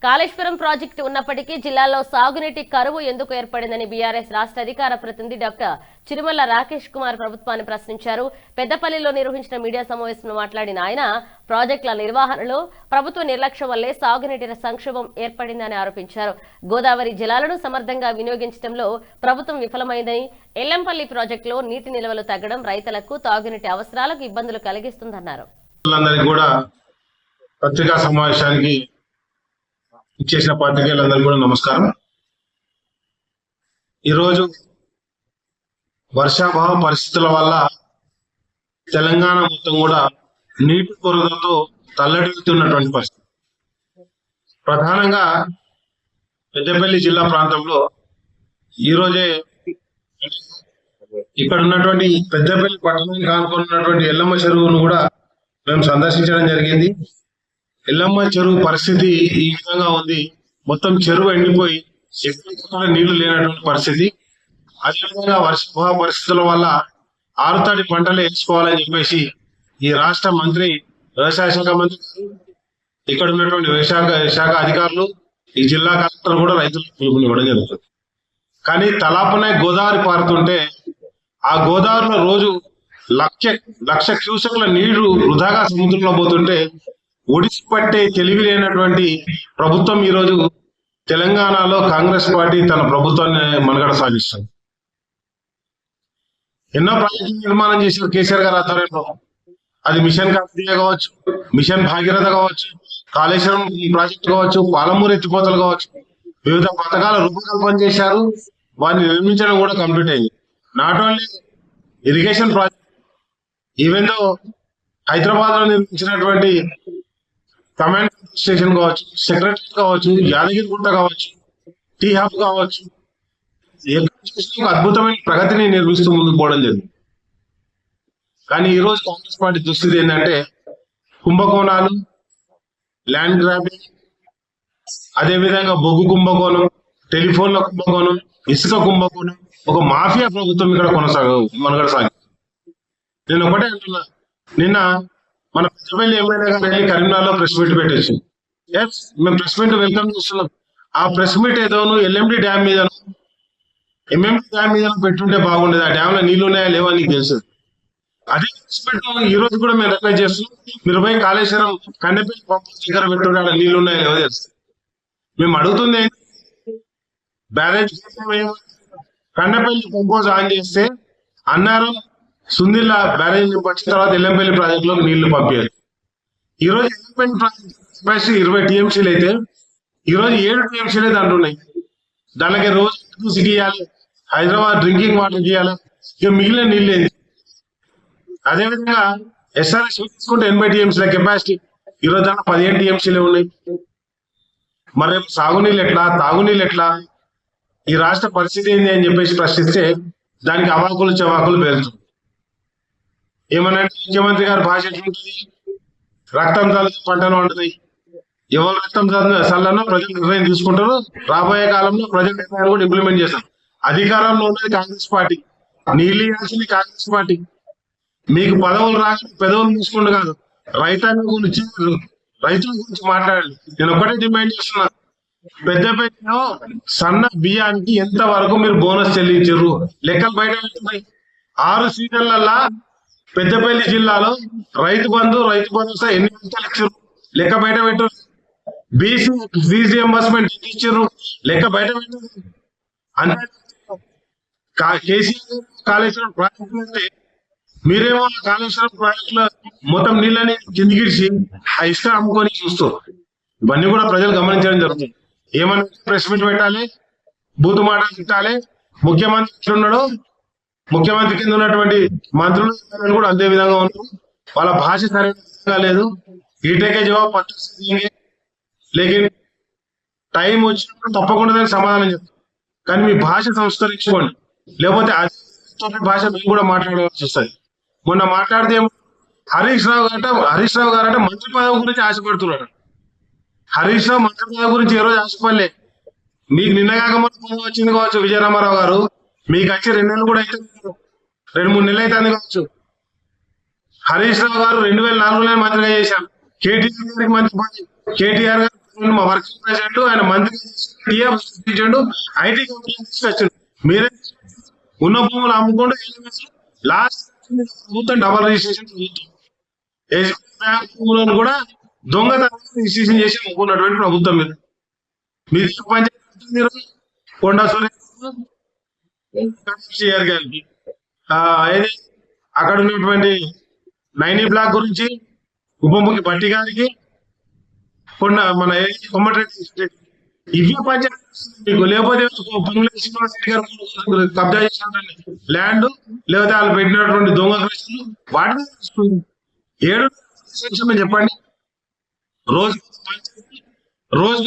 Kaleshwaram project ఉన్నప్పటికీ జిల్లాలో సాగునీటి కరువు ఎందుకు ఏర్పడిందని బీఆర్ఎస్ రాష్ట్ర అధికార ప్రతినిధి డాక్టర్ చిరుమల రాకేష్ కుమార్ ప్రభుత్వాన్ని ప్రశ్నించారు. పెద్దపల్లిలో నిర్వహించిన మీడియా సమావేశంలో మాట్లాడిన ఆయన ప్రాజెక్టుల నిర్వహణలో ప్రభుత్వ నిర్లక్ష్యం వల్లే సాగునీటి సంక్షోభం ఏర్పడిందని ఆరోపించారు. గోదావరి జలాలను సమర్థంగా వినియోగించడంలో ప్రభుత్వం విఫలమైందని, ఎల్లంపల్లి ప్రాజెక్టులో నీటి నిల్వలు తగ్గడం రైతులకు తాగునీటి అవసరాలకు ఇబ్బందులు కలిగిస్తుందన్నారు. పత్రికా సమావేశానికి ఇచ్చేసిన పాత్రికేయులందరికీ కూడా నమస్కారం. ఈరోజు వర్షాభావ పరిస్థితుల వల్ల తెలంగాణ మొత్తం కూడా నీటి కొరతతో తల్లడిల్లుతున్నటువంటి పరిస్థితి. ప్రధానంగా పెద్దపల్లి జిల్లా ప్రాంతంలో ఈరోజే ఇక్కడ ఉన్నటువంటి పెద్దపల్లి పట్టణానికి ఆనుకున్నటువంటి ఎల్లమ్మ చెరువును కూడా మేము సందర్శించడం జరిగింది. ఎల్లమ్మ చెరువు పరిస్థితి ఈ విధంగా ఉంది. మొత్తం చెరువు ఎండిపోయి ఎక్కడ నీళ్లు లేనటువంటి పరిస్థితి. అదేవిధంగా వర్షాభావ పరిస్థితుల వల్ల ఆరుతడి పంటలు వేసుకోవాలని చెప్పేసి ఈ రాష్ట్ర మంత్రి, వ్యవసాయ శాఖ మంత్రి, ఇక్కడ ఉన్నటువంటి వ్యవసాయ శాఖ అధికారులు, ఈ జిల్లా కలెక్టర్ కూడా రైతులకు పిలుపునివ్వడం జరుగుతుంది. కానీ తలాపనే గోదావరి పారుతుంటే ఆ గోదావరిలో రోజు లక్ష క్యూసెక్ల నీళ్లు వృధాగా సముద్రంలో పోతుంటే ఒడిసి పట్టే తెలివి లేనటువంటి ప్రభుత్వం ఈరోజు తెలంగాణలో కాంగ్రెస్ పార్టీ తన ప్రభుత్వాన్ని మనుగడ సాగిస్తుంది. ఎన్నో ప్రాజెక్టులు నిర్మాణం చేశారు కేసీఆర్ గారి ఆధ్వర్యంలో. అది మిషన్ కాకతీయ కావచ్చు, మిషన్ భాగీరథ కావచ్చు, కాళేశ్వరం ప్రాజెక్టు కావచ్చు, పాలమూరు ఎత్తిపోతలు కావచ్చు, వివిధ పథకాల రూపకల్పన చేశారు. వారిని నిర్మించడం కూడా కంప్లీట్ అయింది. Not only irrigation project, even though Hyderabad లో నిర్మించినటువంటి కమాండ్ స్టేషన్ కావచ్చు, సెక్రటరీ కావచ్చు, యాదగిరిగుట్ట కావచ్చు, టీ హబ్ కావచ్చు, అద్భుతమైన ప్రగతిని నిర్మిస్తూ ముందుకు పోవడం జరిగింది. కానీ ఈ రోజు కాంగ్రెస్ పార్టీ దుస్థితి ఏంటంటే కుంభకోణాలు, ల్యాండ్ గ్రాబింగ్, అదేవిధంగా బొగ్గు కుంభకోణం, టెలిఫోన్ల కుంభకోణం, ఇసుక కుంభకోణం, ఒక మాఫియా ప్రభుత్వం ఇక్కడ మనుగడ సాగి. నేను ఒకటే అంటున్నా, నిన్న మన పెద్దపల్లి ఎమ్మెల్యే గారు వెళ్ళి కరీంనగర్లో ప్రెస్ మీట్ పెట్టేసి, మేము ప్రెస్ మీట్ వెల్కమ్ చేస్తున్నాం. ఆ ప్రెస్ మీట్ ఏదో ఎల్ఎండి డ్యామ్ మీద, ఎంఎండి డ్యామ్ మీద పెట్టుంటే బాగుండేది. ఆ డ్యామ్ లో నీళ్లు ఉన్నాయా లేవా నీకు తెలుసు. అదే ప్రెస్ మీట్ ఈ రోజు కూడా మేము రిక్వెస్ట్ చేస్తున్నాం, మీరు పోయి కాళేశ్వరం కండపల్లి పంపు దగ్గర పెట్టుంటే ఆడ నీళ్లు ఉన్నాయా లేవో తెలుసు. మేము అడుగుతుంది బ్యారేజ్ కండపల్లి పంపోజ్ ఆన్ చేస్తే అన్నారం సుందిల్ల బ్యారేజ్ వచ్చిన తర్వాత ఎల్లంపల్లి ప్రాజెక్టులో నీళ్లు పంపారు. ఈ రోజు ఎల్లంపల్లి ప్రాజెక్టు 20 టీఎంసీలు అయితే ఈ రోజు 7 టీఎంసీలు అయితే అంటున్నాయి. దానికి రోజు సిటీ ఇవ్వాలి, హైదరాబాద్ డ్రింకింగ్ వాటర్ ఇవ్వాలి, ఇక మిగిలిన నీళ్ళు ఏంది. అదేవిధంగా ఎస్ఆర్ఎస్ తీసుకుంటే 80 టీఎంసీల కెపాసిటీ, ఈ రోజు దాంట్లో 15 టీఎంసీలే ఉన్నాయి. మరి రేపు సాగునీళ్ళు ఎట్లా, తాగునీళ్ళు ఎట్లా, ఈ రాష్ట్ర పరిస్థితి ఏంది అని చెప్పేసి ప్రశ్నిస్తే దానికి అవాకులు చవాకులు పేరుతుంది. ఏమన్నా ముఖ్యమంత్రి గారి భాష ఎట్లుంటుంది, రక్తం చల్లితే పంటలు వండుతాయి, ఎవరు రక్తం చల్లనో ప్రజలు నిర్ణయం తీసుకుంటారు. రాబోయే కాలంలో ప్రజల నిర్ణయాలు కూడా ఇంప్లిమెంట్ చేస్తారు. అధికారంలో ఉన్నది కాంగ్రెస్ పార్టీ, నీళ్ళు ఇవ్వాల్సింది కాంగ్రెస్ పార్టీ. మీకు పదవులు రాక పెదవులు మూసుకుంటూ కాదు, రైతాంగం గురించి, రైతుల గురించి మాట్లాడాలి. నేను ఒకటే డిమాండ్ చేస్తున్నా, పెద్దపల్లిలో సన్న బియ్యానికి ఎంత వరకు మీరు బోనస్ చెల్లించారు లెక్కలు బయట పెడుతున్నాయి. 6 సీజన్లల్లా పెద్దపల్లి జిల్లాలో రైతు బంధు, రైతు భరోసా ఎన్ని లక్షలు ఇచ్చారు లెక్క బయట పెట్టారు. బీసీ ఫీజు రియంబర్స్మెంట్ ఇచ్చారు లెక్క బయట పెట్టారు. అంటే కేసీఆర్ కాళేశ్వరం ప్రాజెక్టు అంటే మీరేమో కాళేశ్వరం ప్రాజెక్టులో మొత్తం నీళ్ళని కిందికిడిచి ఆ ఇష్టం అమ్ముకొని చూస్తూ, ఇవన్నీ కూడా ప్రజలు గమనించడం జరుగుతుంది. ఏమన్నా ప్రెస్ మీట్ పెట్టాలి, బూతు మాటలు తిట్టాలి. ముఖ్యమంత్రి ఎట్లున్నాడో ముఖ్యమంత్రి కింద ఉన్నటువంటి మంత్రులు కూడా అంతే విధంగా ఉన్నారు. వాళ్ళ భాష సరైన లేదు. ఈటకే జవాబు పట్టింది, లేకిన్ టైం వచ్చినప్పుడు తప్పకుండా దానికి సమాధానం చెప్తాం. కానీ మీ భాష సంస్కరించుకోండి, లేకపోతే అదే భాష మేము కూడా మాట్లాడవలసి వస్తుంది. మొన్న మాట్లాడితే హరీష్ రావు గారంటే మంత్రి పదవి గురించి ఆశపడుతున్నాడు. హరీష్ రావు మంత్రి పదవి గురించి ఏ రోజు ఆశపడలే. మీకు నిన్నగాక మొన్న వచ్చింది కావచ్చు విజయరామారావు గారు, మీకు వచ్చి 2 నెలలు కూడా అయితే 2-3 నెలలు అయితే అంది కావచ్చు. హరీష్ రావు గారు 2004లో మంత్రిగా చేశారు. కేటీఆర్ గారికి మంత్రి కేటీఆర్ గారు మా వర్కింగ్ ప్రెసిడెంట్ ఆయన మంత్రి టీఎఫ్ ఐటీ కంపెనీ తీసుకొచ్చాడు. మీరే ఉన్న భూములు అమ్ముకుంటూ లాస్ట్ ప్రభుత్వం డబల్ రిజిస్ట్రేషన్ ప్రభుత్వం బ్యాంక్ భూములను కూడా దొంగతనం రిజిస్ట్రేషన్ చేసి అమ్ముకున్నటువంటి ప్రభుత్వం మీద మీరు పంచాయతీ కొండా సురేష్ గారికి ఏది అక్కడ ఉన్నటువంటి నైనీ బ్లాక్ గురించి ఉపముఖ్య భట్టి గారికి మన కొమ్మటిరెడ్డి ఇవే పంచాయతీ మీకు లేకపోతే పొంగులేటి శ్రీనివాసరెడ్డి గారు కబ్జా చేసినటువంటి ల్యాండ్ లేకపోతే వాళ్ళు పెట్టినటువంటి దొంగ కేసులు వాటిని ఏడు చెప్పండి రోజు